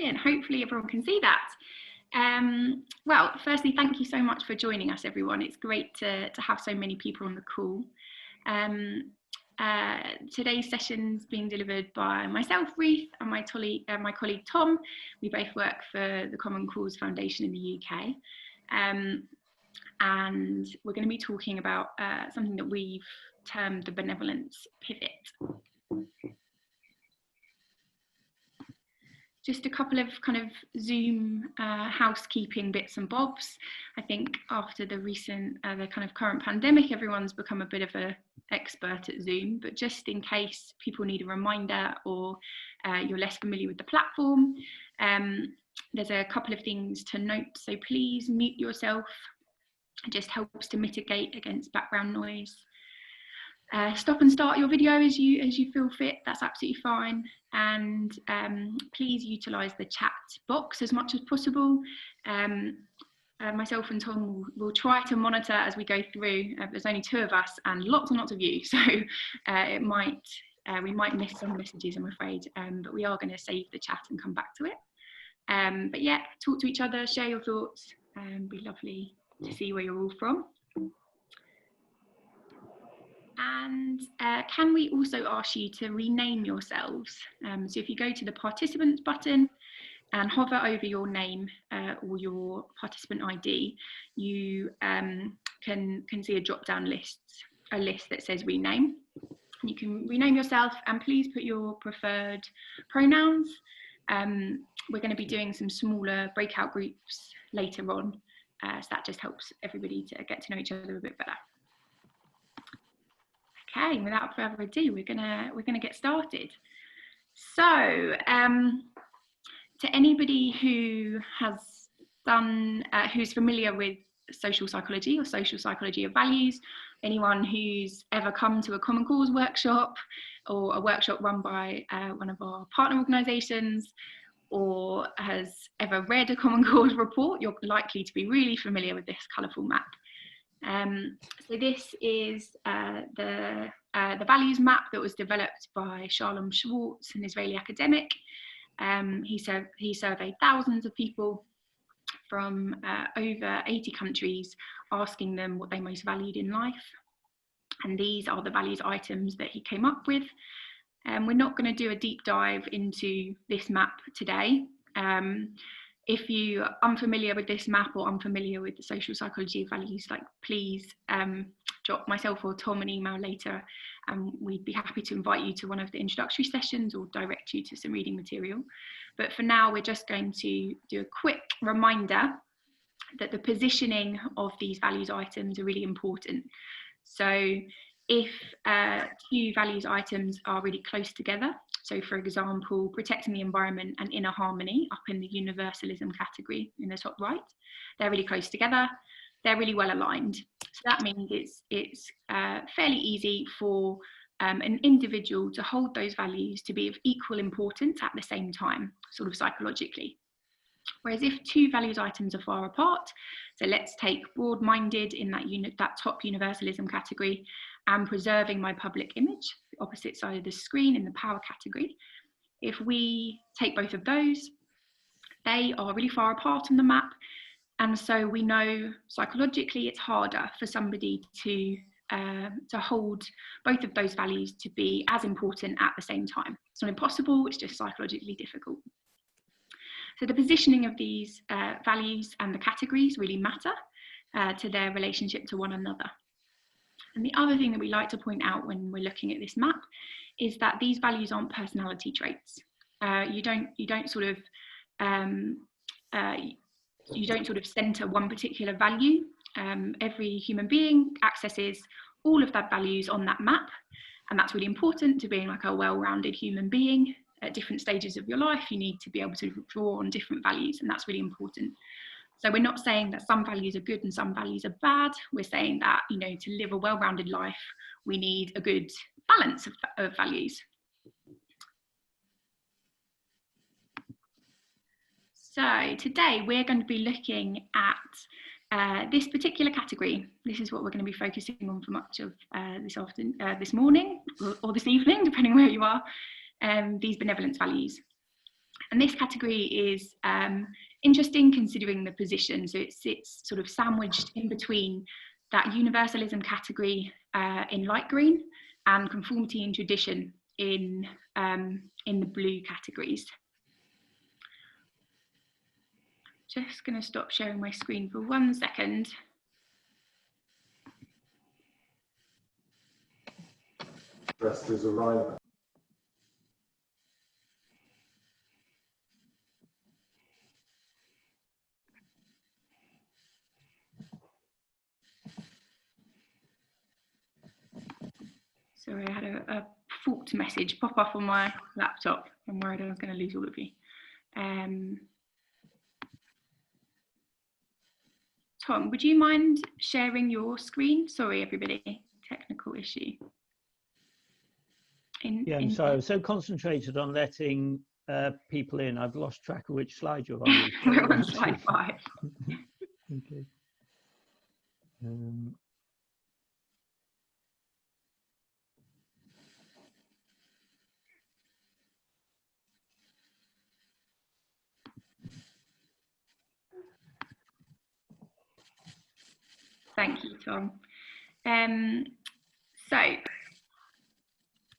brilliant. Hopefully everyone can see that. Well, firstly, thank you so much for joining us, everyone. It's great to have so many people on the call. Today's session's being delivered by myself, Reith, and my colleague Tom. We both work for the Common Cause Foundation in the UK. And we're going to be talking about something that we've termed the Benevolence Pivot. Just a couple of kind of Zoom housekeeping bits and bobs. I think after the recent, the kind of current pandemic, everyone's become a bit of an expert at Zoom, but just in case people need a reminder or you're less familiar with the platform, there's a couple of things to note. So please mute yourself. It just helps to mitigate against background noise. Stop and start your video as you feel fit, that's absolutely fine. And please utilise the chat box as much as possible. Myself and Tom will try to monitor as we go through. There's only 2 of us and lots of you, so we might miss some messages, I'm afraid, but we are going to save the chat and come back to it. But yeah, talk to each other, share your thoughts, be lovely to see where you're all from. And can we also ask you to rename yourselves? So if you go to the participants button and hover over your name or your participant ID, you can see a drop-down list that says rename. You can rename yourself and please put your preferred pronouns. We're going to be doing some smaller breakout groups later on, so that just helps everybody to get to know each other a bit better. Okay, without further ado, we're gonna get started. So, to anybody who has done, who's familiar with social psychology or social psychology of values, anyone who's ever come to a Common Cause workshop or a workshop run by one of our partner organisations, or has ever read a Common Cause report, you're likely to be really familiar with this colourful map. So this is the values map that was developed by Shalom Schwartz, an Israeli academic. He surveyed thousands of people from over 80 countries, asking them what they most valued in life. And these are the values items that he came up with. We're not going to do a deep dive into this map today. If you are unfamiliar with this map or unfamiliar with the social psychology of values, please drop myself or Tom an email later, and we'd be happy to invite you to one of the introductory sessions or direct you to some reading material. But for now, we're just going to do a quick reminder that the positioning of these values items are really important. So if 2 values items are really close together, so for example, protecting the environment and inner harmony up in the universalism category in the top right, they're really close together, they're really well aligned. So that means it's fairly easy for an individual to hold those values to be of equal importance at the same time, sort of psychologically. Whereas if 2 values items are far apart, so let's take broad-minded in that top universalism category, and preserving my public image, the opposite side of the screen in the power category. If we take both of those, they are really far apart on the map. And so we know psychologically it's harder for somebody to hold both of those values to be as important at the same time. It's not impossible, it's just psychologically difficult. So the positioning of these values and the categories really matter to their relationship to one another. And the other thing that we like to point out when we're looking at this map is that these values aren't personality traits. You don't sort of center one particular value. Every human being accesses all of that values on that map, and that's really important to being like a well-rounded human being. At different stages of your life, you need to be able to draw on different values, and that's really important. So we're not saying that some values are good and some values are bad. We're saying that, you know, to live a well-rounded life, we need a good balance of values. So today we're going to be looking at this particular category. This is what we're going to be focusing on for much of this morning or this evening, depending where you are, these benevolence values. And this category is interesting considering the position. So it sits sort of sandwiched in between that universalism category in light green and conformity and tradition in the blue categories. Just going to stop sharing my screen for 1 second. Investors arriving. Sorry, I had a fault message pop up on my laptop. I'm worried I was going to lose all of you. Tom, would you mind sharing your screen? Sorry, everybody, technical issue. I'm sorry, I was so concentrated on letting people in, I've lost track of which slide you're on. We're on slide 5. Okay. Thank you, Tom. So,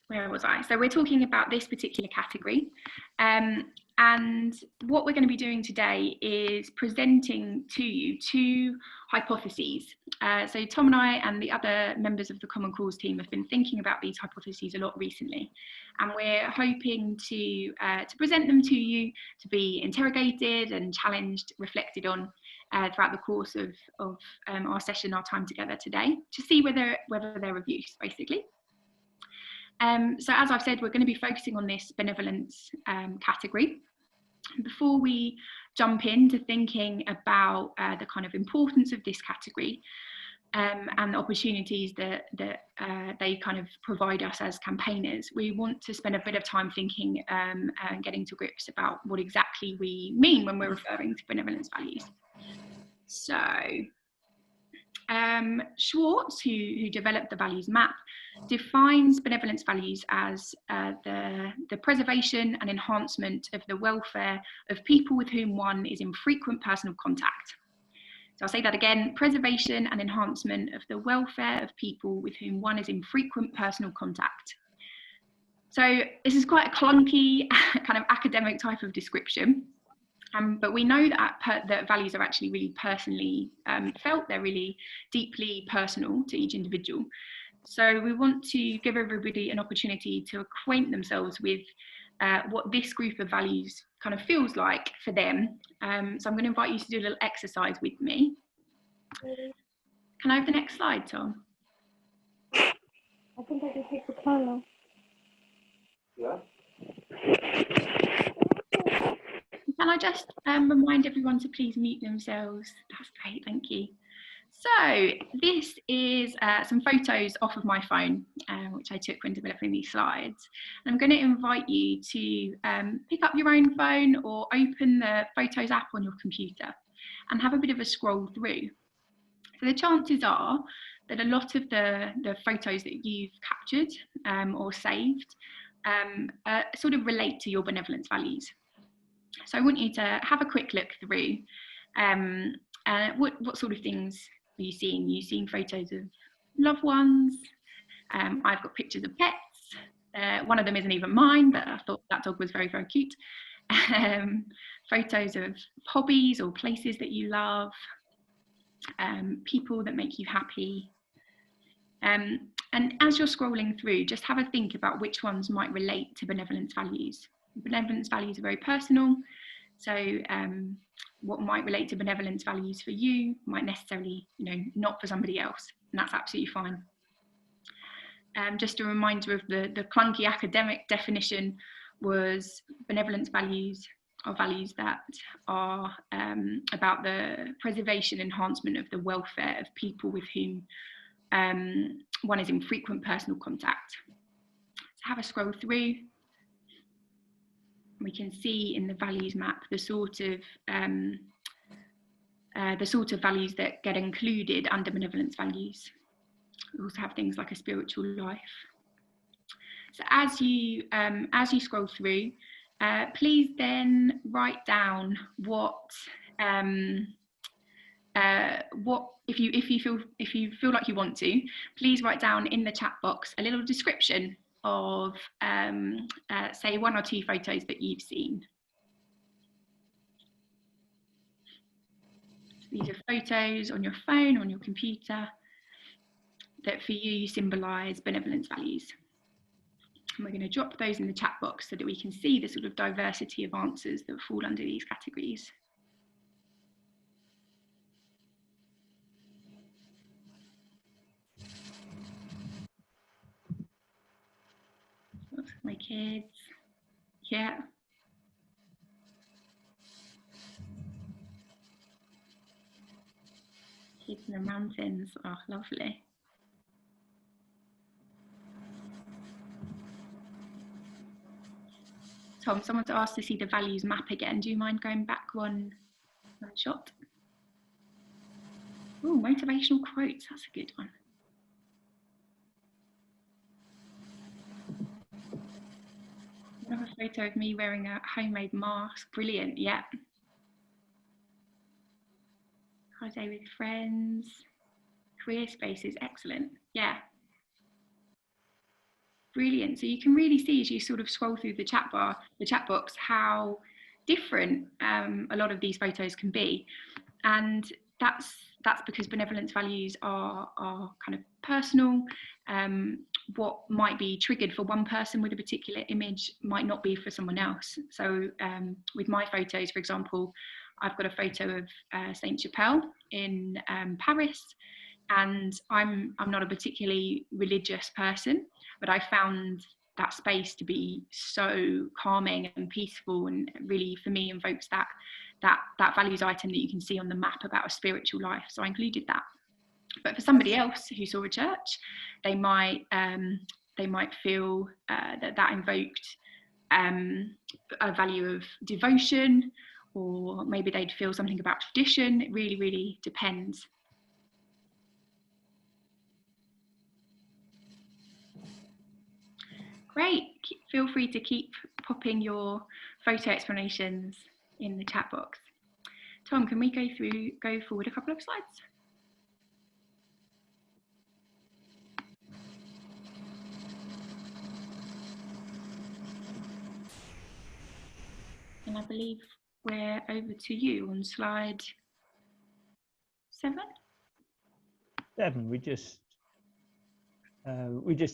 where was I? So we're talking about this particular category. And what we're going to be doing today is presenting to you 2 hypotheses. So Tom and I and the other members of the Common Cause team have been thinking about these hypotheses a lot recently. And we're hoping to present them to you, to be interrogated and challenged, reflected on throughout the course of our session, our time together today, to see whether they're of use, basically. So as I've said, we're going to be focusing on this benevolence category. Before we jump into thinking about the kind of importance of this category and the opportunities that they kind of provide us as campaigners, we want to spend a bit of time thinking and getting to grips about what exactly we mean when we're referring to benevolence values. So Schwartz, who developed the values map, defines benevolence values as the preservation and enhancement of the welfare of people with whom one is in frequent personal contact. So I'll say that again: preservation and enhancement of the welfare of people with whom one is in frequent personal contact. So this is quite a clunky kind of academic type of description. But we know that values are actually really personally felt. They're really deeply personal to each individual. So we want to give everybody an opportunity to acquaint themselves with what this group of values kind of feels like for them. So I'm going to invite you to do a little exercise with me. Can I have the next slide, Tom? I think I can take the color. Yeah. Can I just remind everyone to please mute themselves? That's great, thank you. So this is some photos off of my phone, which I took when developing these slides. And I'm going to invite you to pick up your own phone or open the Photos app on your computer and have a bit of a scroll through. So the chances are that a lot of the photos that you've captured or saved sort of relate to your benevolence values. So I want you to have a quick look through. What sort of things are you seeing? Are you seeing photos of loved ones? I've got pictures of pets. One of them isn't even mine, but I thought that dog was very, very cute. Photos of hobbies or places that you love, people that make you happy. And as you're scrolling through, just have a think about which ones might relate to benevolence values. Benevolence values are very personal, so what might relate to benevolence values for you might necessarily, not for somebody else, and that's absolutely fine. Just a reminder of the clunky academic definition was benevolence values are values that are about the preservation, enhancement of the welfare of people with whom one is in frequent personal contact. So have a scroll through. We can see in the values map the sort of values that get included under benevolence values. We also have things like a spiritual life. So as you scroll through, please then write down what if you feel like you want to, please write down in the chat box a little description of say 1 or 2 photos that you've seen. These are photos on your phone, on your computer, that for you symbolise benevolence values. And we're going to drop those in the chat box so that we can see the sort of diversity of answers that fall under these categories. My kids, yeah. Kids in the mountains, oh, lovely. Tom, someone's asked to see the values map again. Do you mind going back one shot? Oh, motivational quotes, that's a good one. Another photo of me wearing a homemade mask, brilliant, yeah. Holiday with friends, career spaces, excellent, yeah. Brilliant. So you can really see as you sort of scroll through the chat box, how different a lot of these photos can be, and that's because benevolence values are kind of personal. What might be triggered for one person with a particular image might not be for someone else. So with my photos, for example, I've got a photo of Saint Chapelle in Paris, and I'm not a particularly religious person, but I found that space to be so calming and peaceful, and really for me invokes that values item that you can see on the map about a spiritual life. So I included that. But for somebody else who saw a church, they might feel that invoked a value of devotion, or maybe they'd feel something about tradition. It really, really depends. Great, feel free to keep popping your photo explanations in the chat box. Tom, can we go forward a couple of slides? And I believe we're over to you on slide 7. 7, we just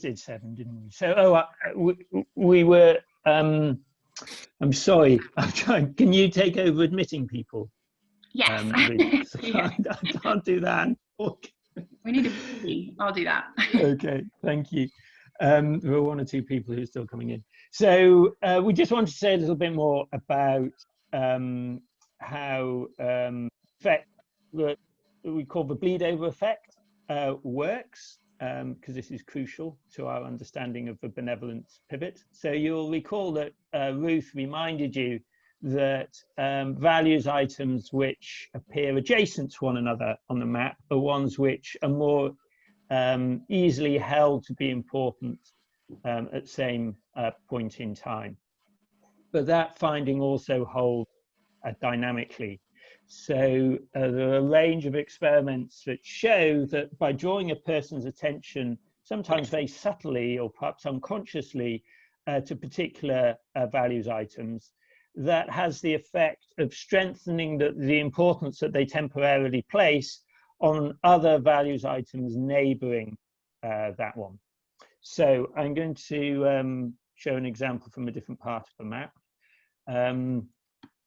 did 7, didn't we? So, we were, I'm sorry, I'm trying, can you take over admitting people? Yes. Yeah. I can't do that. Okay. We need a B. I'll do that. Okay, thank you. There are 1 or 2 people who are still coming in. So we just want to say a little bit more about how effect that we call the bleed over effect works, because this is crucial to our understanding of the benevolence pivot. So you'll recall that Ruth reminded you that values items which appear adjacent to one another on the map are ones which are more easily held to be important at the same point in time. But that finding also holds dynamically. So there are a range of experiments that show that by drawing a person's attention, sometimes very subtly or perhaps unconsciously, to particular values items, that has the effect of strengthening the importance that they temporarily place on other values items neighbouring that one. So I'm going to show an example from a different part of the map.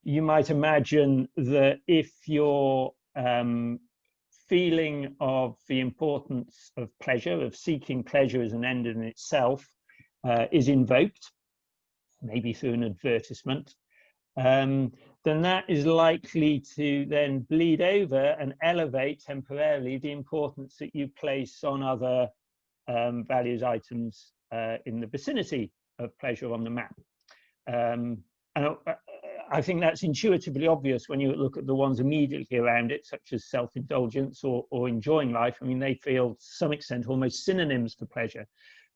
You might imagine that if your feeling of the importance of pleasure, of seeking pleasure as an end in itself, is invoked, maybe through an advertisement, then that is likely to then bleed over and elevate temporarily the importance that you place on other values items in the vicinity of pleasure on the map. And I think that's intuitively obvious when you look at the ones immediately around it, such as self-indulgence or enjoying life. I mean, they feel to some extent almost synonyms for pleasure.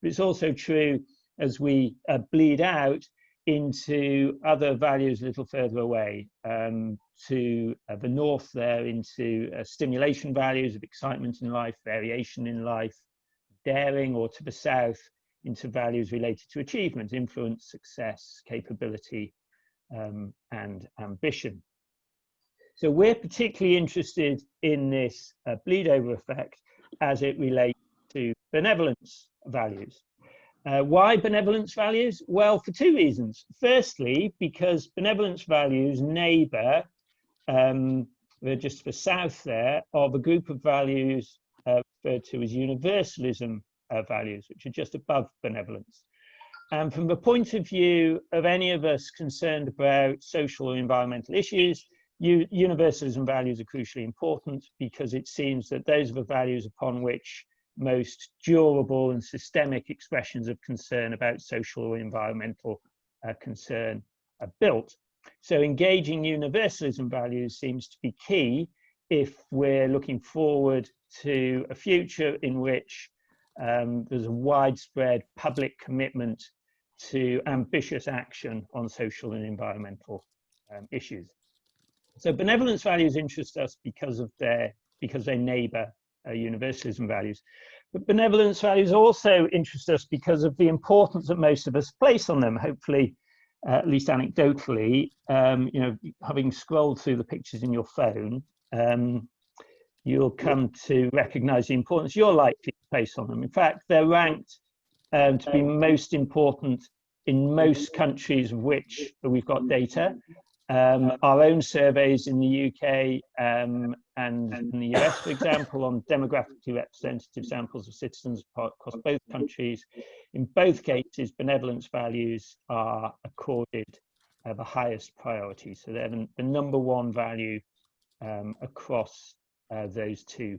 But it's also true as we bleed out, into other values a little further away, to the north there into stimulation values of excitement in life, variation in life, daring, or to the south into values related to achievement, influence, success, capability, and ambition. So we're particularly interested in this bleed over effect as it relates to benevolence values. Why benevolence values? Well, for two reasons. Firstly, because benevolence values neighbour, they're just to the south there, of a group of values referred to as universalism values, which are just above benevolence. And from the point of view of any of us concerned about social or environmental issues, universalism values are crucially important, because it seems that those are the values upon which most durable and systemic expressions of concern about social or environmental concern are built. So engaging universalism values seems to be key if we're looking forward to a future in which there's a widespread public commitment to ambitious action on social and environmental issues. So benevolence values interest us because they neighbour universalism values. But benevolence values also interest us because of the importance that most of us place on them, hopefully, at least anecdotally. You know, having scrolled through the pictures in your phone, you'll come to recognise the importance you're likely to place on them. In fact, they're ranked to be most important in most countries of which we've got data. Our own surveys in the UK and in the US, for example, on demographically representative samples of citizens across both countries, in both cases, benevolence values are accorded the highest priority. So they're the number one value across those two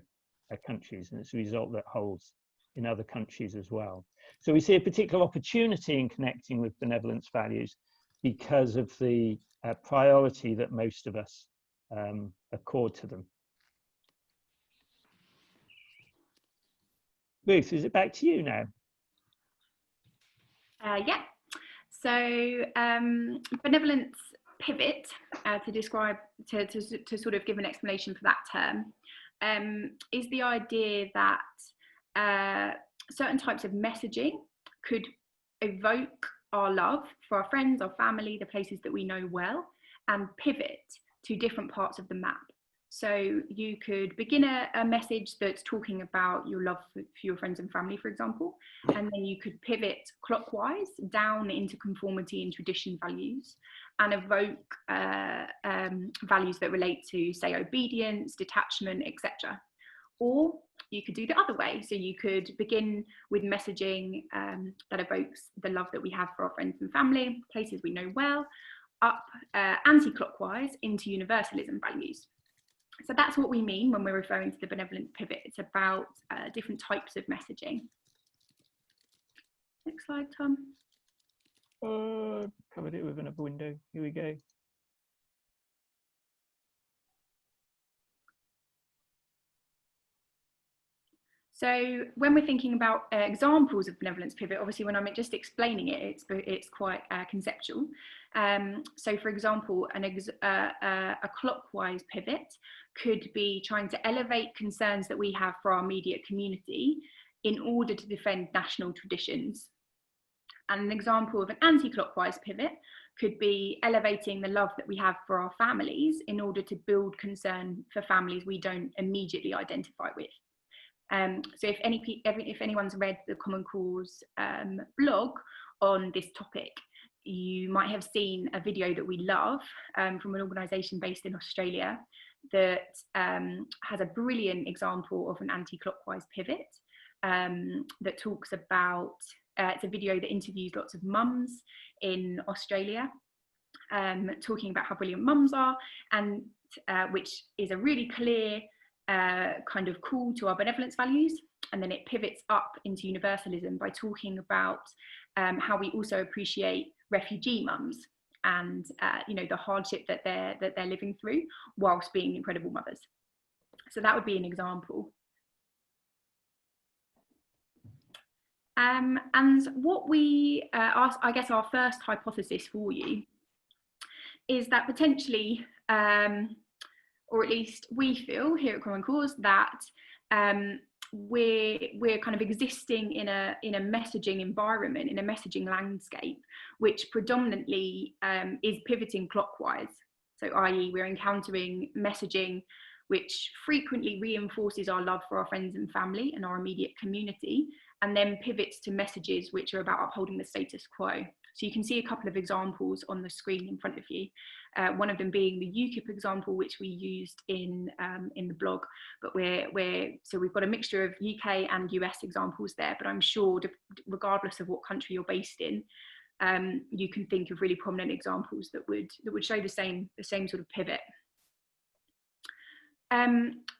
countries, and it's a result that holds in other countries as well. So we see a particular opportunity in connecting with benevolence values because of the priority that most of us accord to them. Ruth, is it back to you now? Yeah. So benevolence pivot, to describe, to sort of give an explanation for that term, is the idea that certain types of messaging could evoke our love for our friends, our family, the places that we know well, and pivot to different parts of the map. So you could begin a message that's talking about your love for your friends and family, for example, and then you could pivot clockwise down into conformity and tradition values and evoke values that relate to, say, obedience, detachment, etc. Or you could do the other way. So you could begin with messaging that evokes the love that we have for our friends and family, places we know well, up anti-clockwise into universalism values. So that's what we mean when we're referring to the benevolent pivot. It's about different types of messaging. Next slide, Tom. Covered it with another window. Here we go. So when we're thinking about examples of benevolence pivot, obviously when I'm just explaining it, it's quite conceptual. So for example, a clockwise pivot could be trying to elevate concerns that we have for our immediate community in order to defend national traditions. And an example of an anti-clockwise pivot could be elevating the love that we have for our families in order to build concern for families we don't immediately identify with. So if anyone's read the Common Cause blog on this topic, you might have seen a video that we love from an organisation based in Australia that has a brilliant example of an anti-clockwise pivot that talks about, it's a video that interviews lots of mums in Australia, talking about how brilliant mums are, and which is a really clear kind of call to our benevolence values. And then it pivots up into universalism by talking about how we also appreciate refugee mums and you know, the hardship that they're living through whilst being incredible mothers. So that would be an example. And what we I guess our first hypothesis for you is that potentially, or at least we feel here at Common Cause, that we're kind of existing in a messaging environment, in a messaging landscape, which predominantly is pivoting clockwise. So, i.e., we're encountering messaging which frequently reinforces our love for our friends and family and our immediate community, and then pivots to messages which are about upholding the status quo. So you can see a couple of examples on the screen in front of you. One of them being the UKIP example, which we used in the blog. But so we've got a mixture of UK and US examples there. But I'm sure, regardless of what country you're based in, you can think of really prominent examples that would show the same sort of pivot.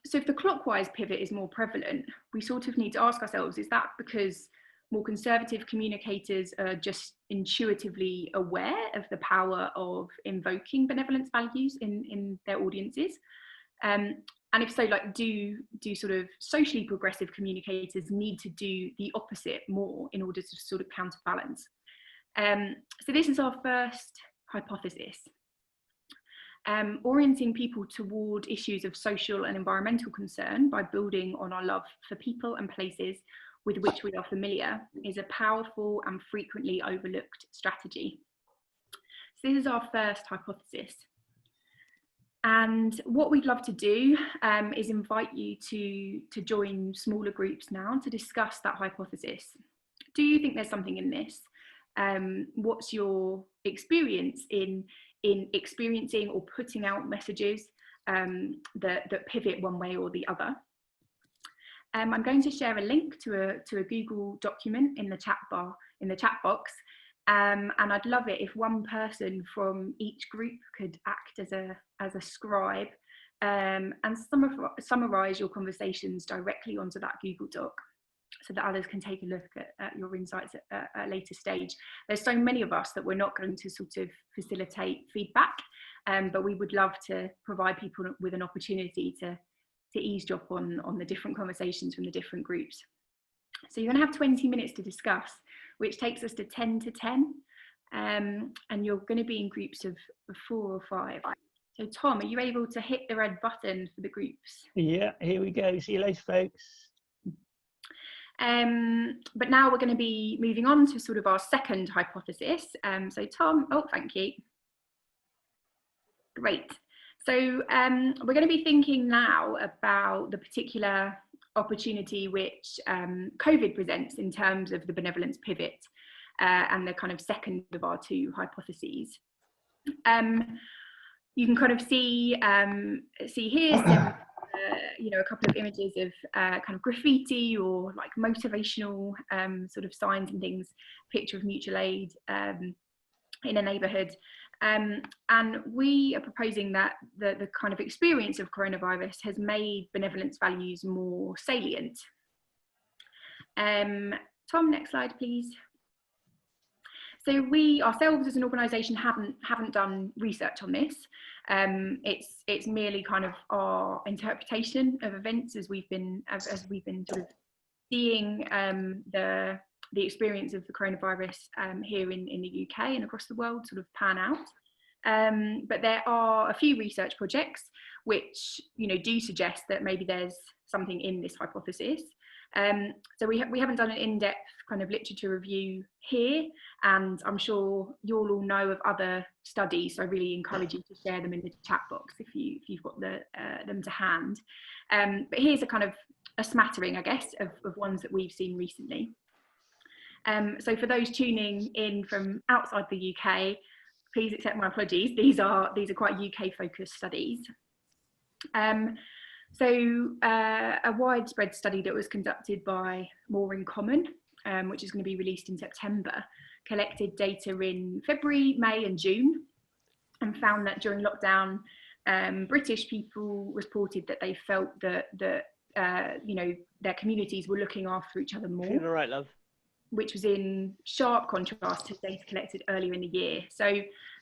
So if the clockwise pivot is more prevalent, we sort of need to ask ourselves, is that because more conservative communicators are just intuitively aware of the power of invoking benevolence values in their audiences? And if so, like, do sort of socially progressive communicators need to do the opposite more in order to sort of counterbalance? So this is our first hypothesis. Orienting people toward issues of social and environmental concern by building on our love for people and places with which we are familiar is a powerful and frequently overlooked strategy. So this is our first hypothesis. And what we'd love to do is invite you to join smaller groups now to discuss that hypothesis. Do you think there's something in this? What's your experience in experiencing or putting out messages that pivot one way or the other? I'm going to share a link to a Google document in the chat box, and I'd love it if one person from each group could act as a scribe and summarize your conversations directly onto that Google Doc, so that others can take a look at your insights at a later stage. There's so many of us that we're not going to sort of facilitate feedback, but we would love to provide people with an opportunity to eavesdrop on the different conversations from the different groups. So you're going to have 20 minutes to discuss, which takes us to 10 to 10, and you're going to be in groups of 4 or 5. So Tom, are you able to hit the red button for the groups? Yeah, here we go. See you later, folks. But now we're going to be moving on to sort of our second hypothesis. So Tom, oh, thank you. Great. So we're going to be thinking now about the particular opportunity which COVID presents in terms of the benevolence pivot and the kind of second of our two hypotheses. You can kind of see here some, a couple of images of kind of graffiti or like motivational sort of signs and things, picture of mutual aid in a neighbourhood. And we are proposing that the kind of experience of coronavirus has made benevolence values more salient. Tom, next slide, please. So we ourselves as an organisation haven't done research on this. It's merely kind of our interpretation of events as we've been sort of seeing the experience of the coronavirus here in the UK and across the world sort of pan out. But there are a few research projects which do suggest that maybe there's something in this hypothesis. So we haven't done an in-depth kind of literature review here, and I'm sure you'll all know of other studies, so I really encourage you to share them in the chat box if you've got them to hand. But here's a kind of a smattering, I guess, of ones that we've seen recently. So for those tuning in from outside the UK, please accept my apologies. These are quite UK-focused studies. So a widespread study that was conducted by More in Common, which is going to be released in September, collected data in February, May and June, and found that during lockdown, British people reported that they felt that their communities were looking after each other more. Feeling all right, love. Which was in sharp contrast to data collected earlier in the year. So,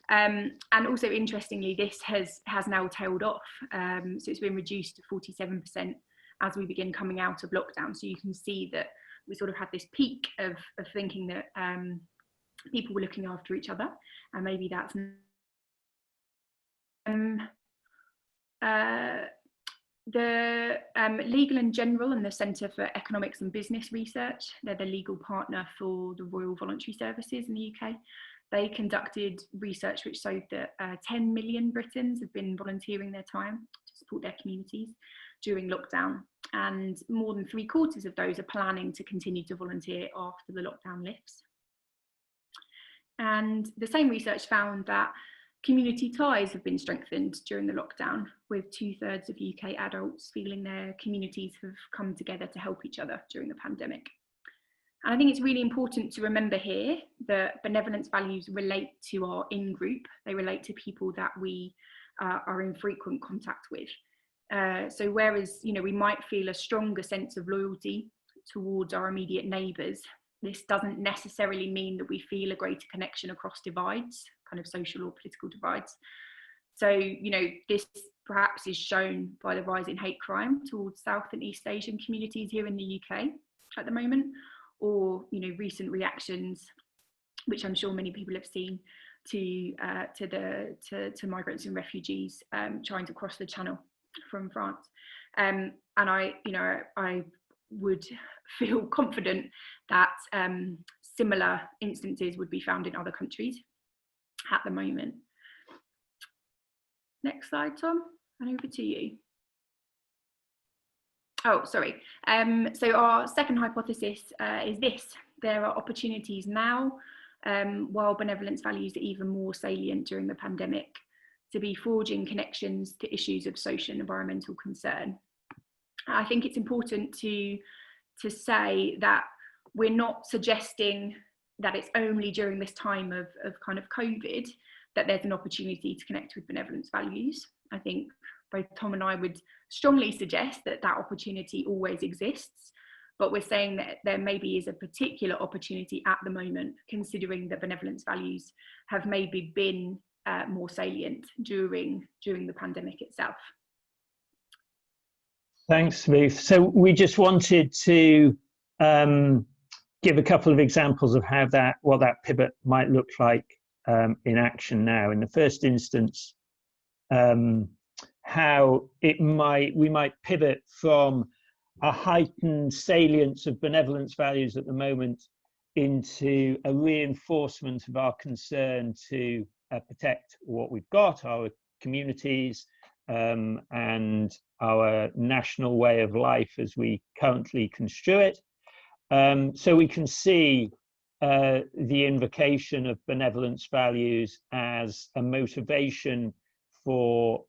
and also interestingly, this has now tailed off. So it's been reduced to 47% as we begin coming out of lockdown. So you can see that we sort of had this peak of thinking that people were looking after each other, and maybe that's the Legal and General and the Centre for Economics and Business Research, they're the legal partner for the Royal Voluntary Services in the UK. They conducted research which showed that 10 million Britons have been volunteering their time to support their communities during lockdown, and more than 3/4 of those are planning to continue to volunteer after the lockdown lifts. And the same research found that community ties have been strengthened during the lockdown, with 2/3 of UK adults feeling their communities have come together to help each other during the pandemic. And I think it's really important to remember here that benevolence values relate to our in-group. They relate to people that we are in frequent contact with. So whereas, you know, we might feel a stronger sense of loyalty towards our immediate neighbours, this doesn't necessarily mean that we feel a greater connection across divides, kind of social or political divides. So, you know, this perhaps is shown by the rise in hate crime towards South and East Asian communities here in the UK at the moment, or, you know, recent reactions, which I'm sure many people have seen, to migrants and refugees trying to cross the Channel from France. And I would feel confident that similar instances would be found in other countries at the moment. Next slide, Tom, and over to you. Oh, sorry. So our second hypothesis is this: there are opportunities now, while benevolence values are even more salient during the pandemic, to be forging connections to issues of social and environmental concern. I think it's important to say that we're not suggesting that it's only during this time of kind of COVID that there's an opportunity to connect with benevolence values. I think both Tom and I would strongly suggest that that opportunity always exists, but we're saying that there maybe is a particular opportunity at the moment, considering that benevolence values have maybe been more salient during the pandemic itself. Thanks, Ruth. So we just wanted to give a couple of examples of how what that pivot might look like in action now. In the first instance, how we might pivot from a heightened salience of benevolence values at the moment into a reinforcement of our concern to protect what we've got, our communities, and our national way of life as we currently construe it. So we can see the invocation of benevolence values as a motivation for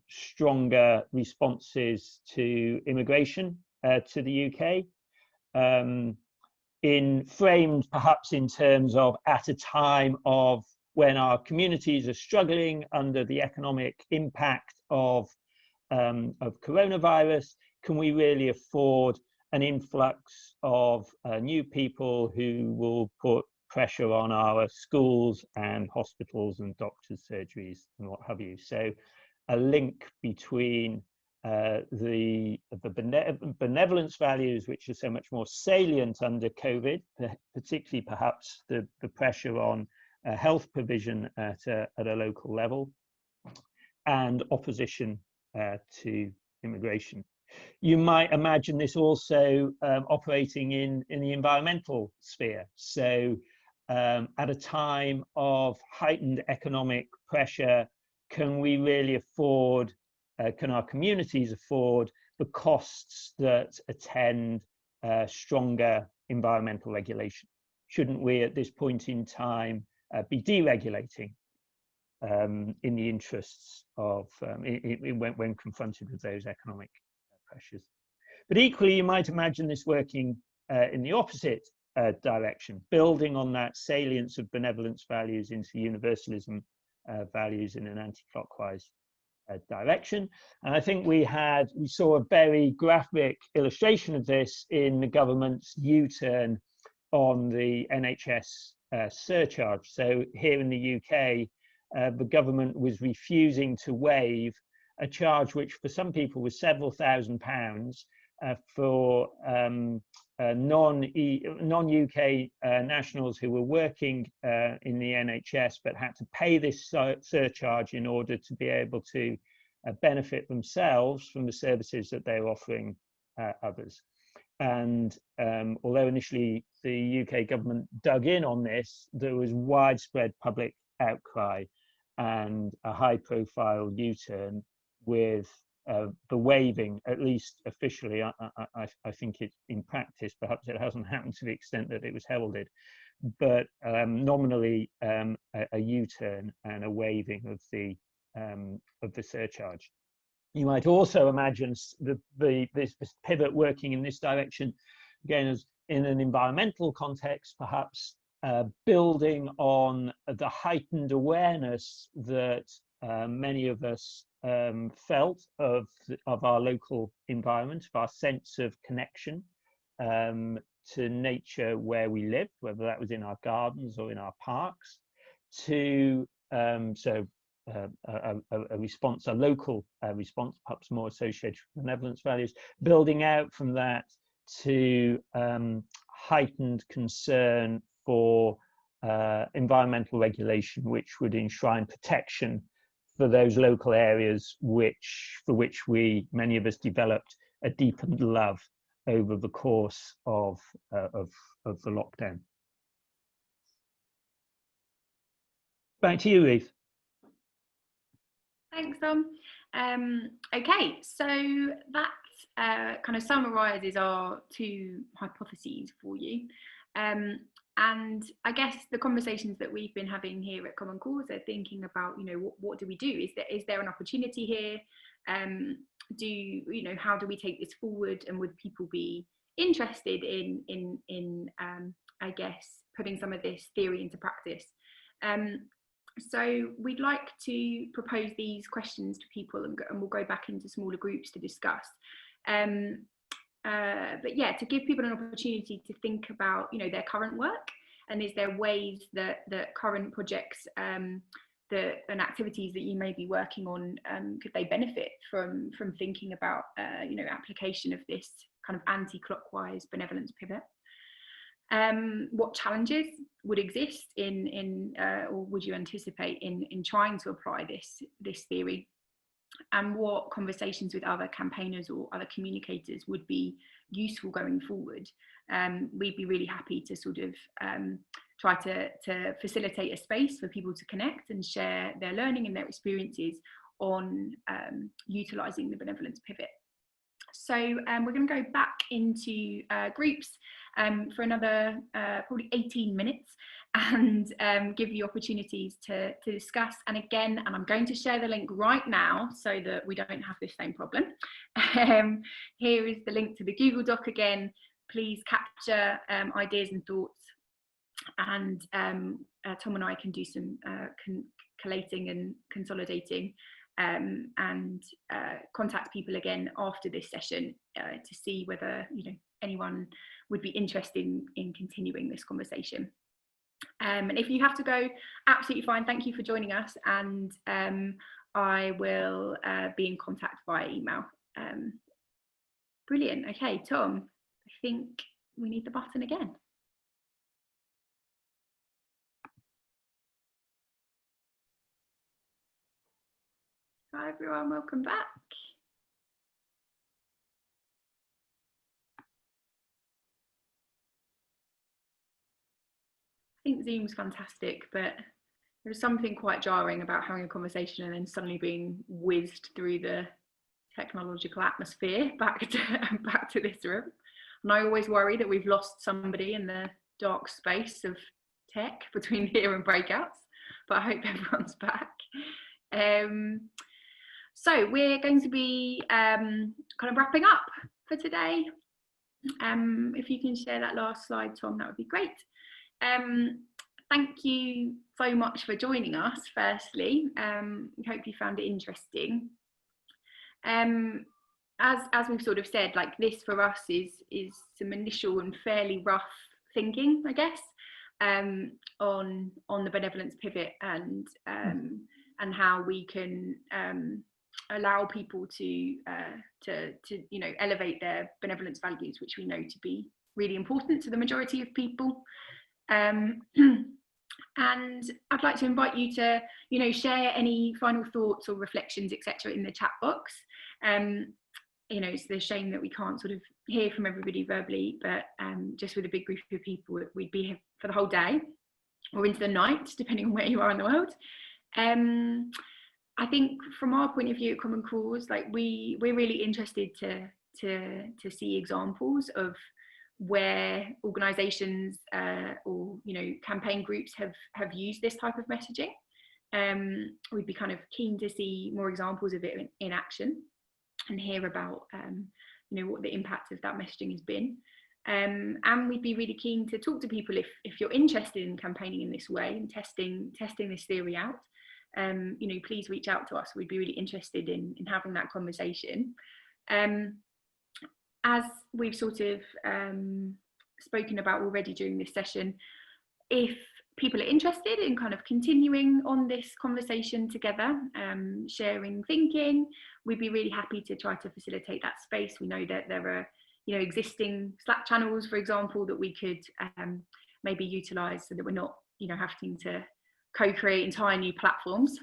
stronger responses to immigration to the UK, framed perhaps in terms of at a time of when our communities are struggling under the economic impact of coronavirus. Can we really afford an influx of new people who will put pressure on our schools and hospitals and doctors' surgeries and what have you? So a link between the benevolence values, which are so much more salient under COVID, particularly perhaps the pressure on health provision at a local level, and opposition to immigration. You might imagine this also operating in the environmental sphere. So at a time of heightened economic pressure, can we really afford, can our communities afford the costs that attend stronger environmental regulation? Shouldn't we at this point in time be deregulating in the interests of, when confronted with those economic pressures? But equally, you might imagine this working in the opposite direction, building on that salience of benevolence values into universalism values in an anti-clockwise direction. And I think we saw a very graphic illustration of this in the government's U-turn on the NHS surcharge. So here in the UK, the government was refusing to waive a charge which for some people was several £1000s, for non-UK nationals who were working in the NHS but had to pay this surcharge in order to be able to benefit themselves from the services that they're offering others. And although initially the UK government dug in on this, there was widespread public outcry and a high-profile U-turn with the waiving, at least officially. I think it in practice, perhaps it hasn't happened to the extent that it was heralded, but nominally a U-turn and a waiving of the surcharge. You might also imagine this pivot working in this direction, again, as in an environmental context, perhaps building on the heightened awareness that many of us felt of our local environment, of our sense of connection to nature where we lived, whether that was in our gardens or in our parks, to a response, a local response, perhaps more associated with benevolence values, building out from that to heightened concern for environmental regulation, which would enshrine protection for those local areas for which many of us developed a deepened love over the course of the lockdown. Back to you, Ruth. Thanks, Tom. Okay, so that kind of summarises our two hypotheses for you. And I guess the conversations that we've been having here at Common Cause are thinking about, what do we do? Is there an opportunity here? How do we take this forward? And would people be interested in I guess, putting some of this theory into practice? So we'd like to propose these questions to people, and we'll go back into smaller groups to discuss. But yeah, to give people an opportunity to think about, their current work, and is there ways that current projects and activities that you may be working on, could they benefit from thinking about, application of this kind of anti-clockwise benevolence pivot? What challenges would exist or would you anticipate in trying to apply this theory? And what conversations with other campaigners or other communicators would be useful going forward? We'd be really happy to sort of try to facilitate a space for people to connect and share their learning and their experiences on utilising the benevolence pivot. So we're going to go back into groups for another probably 18 minutes and give you opportunities to discuss. And again, and I'm going to share the link right now so that we don't have this same problem. Here is the link to the Google Doc again. Please capture ideas and thoughts, and Tom and I can do some collating and consolidating, and contact people again after this session to see whether anyone would be interested in continuing this conversation. And if you have to go, absolutely fine. Thank you for joining us, and I will be in contact via email. Brilliant. Okay, Tom, I think we need the button again. Hi everyone, welcome back. I think Zoom's fantastic, but there's something quite jarring about having a conversation and then suddenly being whizzed through the technological atmosphere back to this room. And I always worry that we've lost somebody in the dark space of tech between here and breakouts, but I hope everyone's back. So we're going to be kind of wrapping up for today. If you can share that last slide, Tom, that would be great. Thank you so much for joining us, firstly. We hope you found it interesting. As we've sort of said, like, this for us is some initial and fairly rough thinking, I guess, on the benevolence pivot and how we can allow people to you know, elevate their benevolence values, which we know to be really important to the majority of people. And I'd like to invite you to, you know, share any final thoughts or reflections, etc., in the chat box. You know, it's the shame that we can't sort of hear from everybody verbally, but just with a big group of people, we'd be here for the whole day or into the night, depending on where you are in the world. I think from our point of view at Common Cause, like we're really interested to see examples of where organisations or, you know, campaign groups have used this type of messaging. We'd be kind of keen to see more examples of it in action and hear about you know, what the impact of that messaging has been. And we'd be really keen to talk to people if you're interested in campaigning in this way and testing this theory out. You know, please reach out to us. We'd be really interested in having that conversation. As we've sort of spoken about already during this session, if people are interested in kind of continuing on this conversation together, sharing thinking, we'd be really happy to try to facilitate that space. We know that there are, you know, existing Slack channels, for example, that we could maybe utilise so that we're not, you know, having to co-create entire new platforms.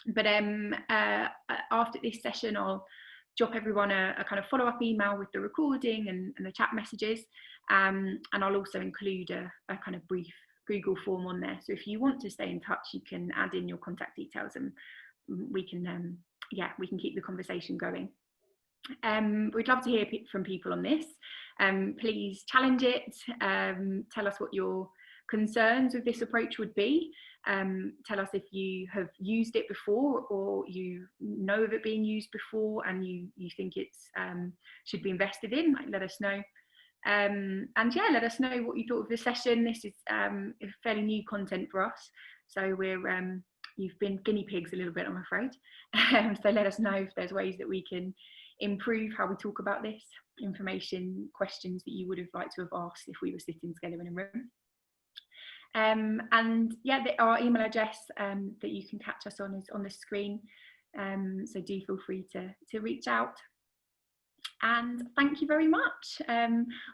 But after this session, I'll drop everyone a kind of follow-up email with the recording and the chat messages, and I'll also include a kind of brief Google form on there. So if you want to stay in touch, you can add in your contact details, and we can we can keep the conversation going. We'd love to hear from people on this. Please challenge it. Tell us what your concerns with this approach would be. Tell us if you have used it before, or you know of it being used before and you think it's should be invested in. Like, let us know. And yeah, let us know what you thought of the session. This is fairly new content for us, so we're you've been guinea pigs a little bit, I'm afraid. So let us know if there's ways that we can improve how we talk about this information, questions that you would have liked to have asked if we were sitting together in a room. And yeah, our email address that you can catch us on is on the screen, so do feel free to reach out. And thank you very much.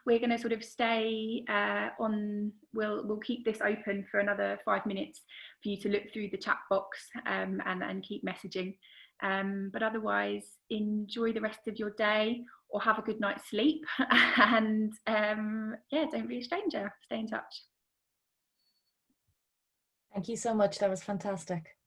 We're going to sort of stay on, we'll keep this open for another 5 minutes for you to look through the chat box and keep messaging. But otherwise, enjoy the rest of your day, or have a good night's sleep. And yeah, don't be a stranger. Stay in touch. Thank you so much. That was fantastic.